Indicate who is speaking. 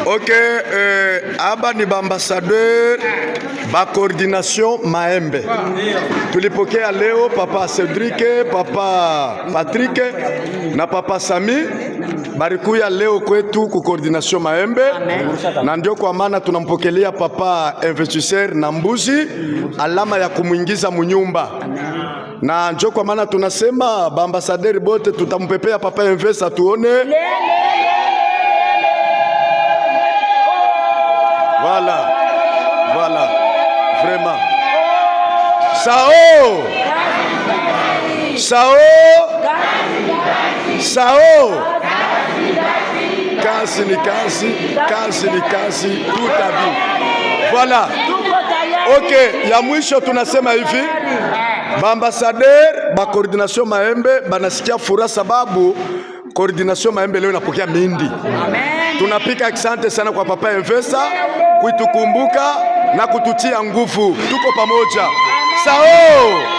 Speaker 1: Ok, aba ni ambassadeur ba coordination Maembe. Tulipokea leo papa Cedric, papa Patrick na papa Sami barikuya leo kwetu ku coordination Maembe. Na ndio kwa maana tunampokelea papa investisseur na mbuzi, alama ya kumuingiza munyumba. Na ndio kwa maana tunasema ba ambassadeur bote tutampepea papa investa tuone. Voilà, vraiment. Sao! Kazi ni kazi, tout à fait. Voilà. Ok, ya mwisho tunasema hivi. Ambassadeur ba coordination Maembe banasikia furaha sababu coordination Maembe leo inapokea mindi. Amen. Tunapika asante sana kwa papa Investa kuitukumbuka na kututia nguvu. Tuko pamoja. Sao!